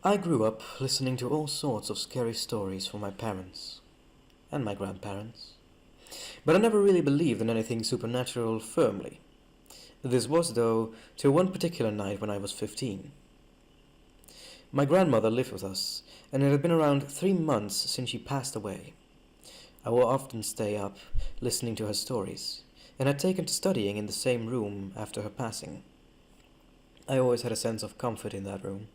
I grew up listening to all sorts of scary stories from my parents and my grandparents, but I never really believed in anything supernatural firmly. This was, though, till one particular night when I was 15. My grandmother lived with us, and it had been around 3 months since she passed away. I would often stay up listening to her stories, and had taken to studying in the same room after her passing. I always had a sense of comfort in that room,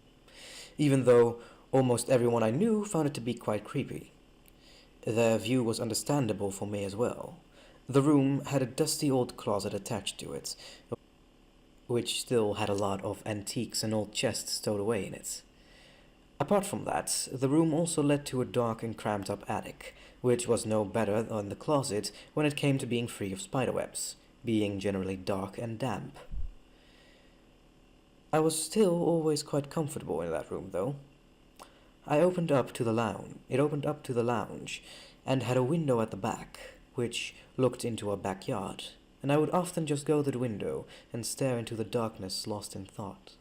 even though almost everyone I knew found it to be quite creepy. Their view was understandable for me as well. The room had a dusty old closet attached to it, which still had a lot of antiques and old chests stowed away in it. Apart from that, the room also led to a dark and cramped up attic, which was no better than the closet when it came to being free of spiderwebs, being generally dark and damp. I was still always quite comfortable in that room, though. I opened up to the lounge. It opened up to the lounge, and had a window at the back, which looked into a backyard, and I would often just go to the window and stare into the darkness, lost in thought.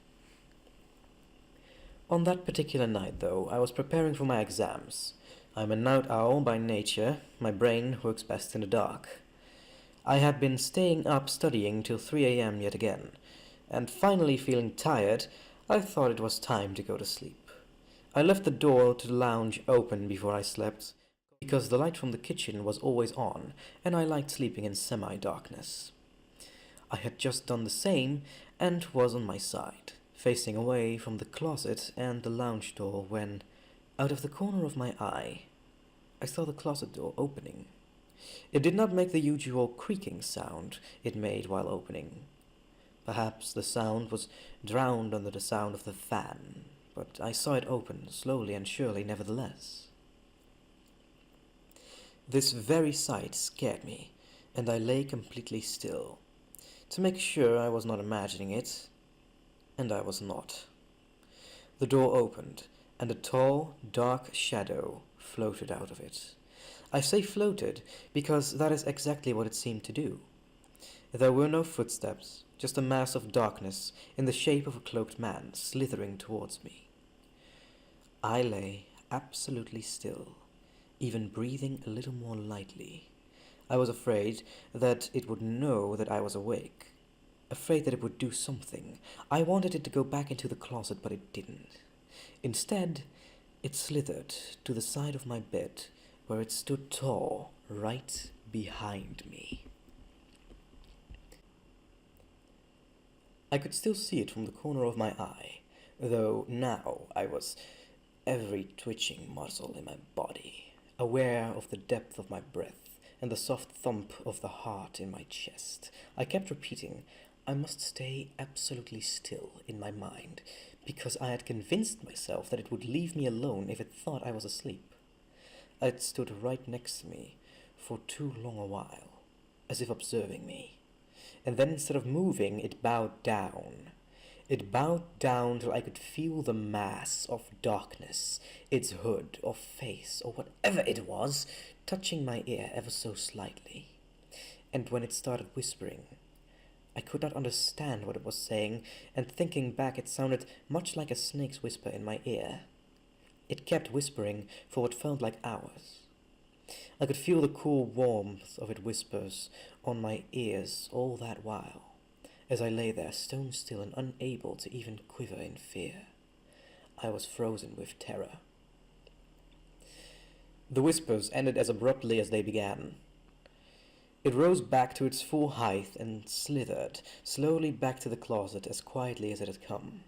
On that particular night, though, I was preparing for my exams. I'm a night owl by nature. My brain works best in the dark. I had been staying up studying till 3 a.m. yet again, and finally feeling tired, I thought it was time to go to sleep. I left the door to the lounge open before I slept, because the light from the kitchen was always on, and I liked sleeping in semi-darkness. I had just done the same, and was on my side, facing away from the closet and the lounge door when, out of the corner of my eye, I saw the closet door opening. It did not make the usual creaking sound it made while opening. Perhaps the sound was drowned under the sound of the fan, but I saw it open slowly and surely nevertheless. This very sight scared me, and I lay completely still, to make sure I was not imagining it, and I was not. The door opened, and a tall, dark shadow floated out of it. I say floated because that is exactly what it seemed to do. There were no footsteps, just a mass of darkness in the shape of a cloaked man slithering towards me. I lay absolutely still, even breathing a little more lightly. I was afraid that it would know that I was awake, afraid that it would do something. I wanted it to go back into the closet, but it didn't. Instead, it slithered to the side of my bed, where it stood tall, right behind me. I could still see it from the corner of my eye, though now I was every twitching muscle in my body, aware of the depth of my breath and the soft thump of the heart in my chest. I kept repeating, I must stay absolutely still in my mind, because I had convinced myself that it would leave me alone if it thought I was asleep. It stood right next to me for too long a while, as if observing me, and then instead of moving, it bowed down. It bowed down till I could feel the mass of darkness, its hood or face or whatever it was, touching my ear ever so slightly. And when it started whispering, I could not understand what it was saying, and thinking back it sounded much like a snake's whisper in my ear. It kept whispering for what felt like hours. I could feel the cool warmth of its whispers on my ears all that while, as I lay there stone still and unable to even quiver in fear. I was frozen with terror. The whispers ended as abruptly as they began. It rose back to its full height and slithered slowly back to the closet as quietly as it had come.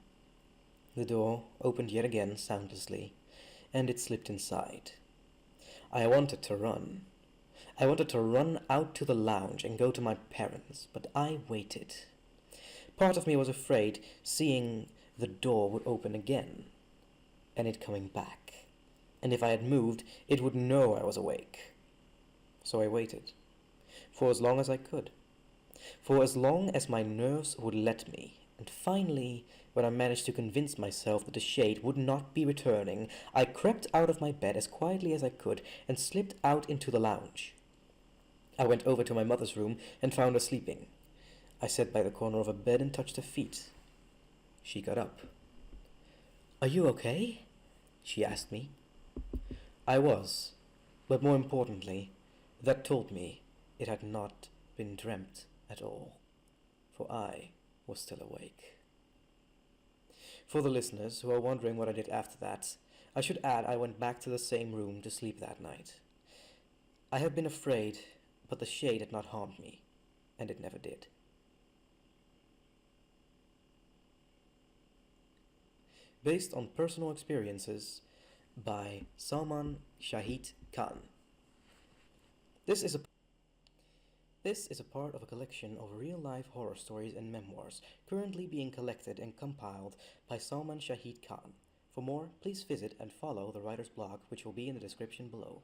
The door opened yet again soundlessly, and it slipped inside. I wanted to run. I wanted to run out to the lounge and go to my parents, but I waited. Part of me was afraid seeing the door would open again, and it coming back. And if I had moved, it would know I was awake. So I waited, for as long as I could, for as long as my nerves would let me, and finally, when I managed to convince myself that the shade would not be returning, I crept out of my bed as quietly as I could and slipped out into the lounge. I went over to my mother's room and found her sleeping. I sat by the corner of her bed and touched her feet. She got up. "Are you okay?" she asked me. I was, but more importantly, that told me it had not been dreamt at all, for I was still awake. For the listeners who are wondering what I did after that, I should add I went back to the same room to sleep that night. I had been afraid, but the shade had not harmed me, and it never did. Based on personal experiences by Salman Shahid Khan. This is a This is a part of a collection of real-life horror stories and memoirs currently being collected and compiled by Salman Shahid Khan. For more, please visit and follow the writer's blog, which will be in the description below.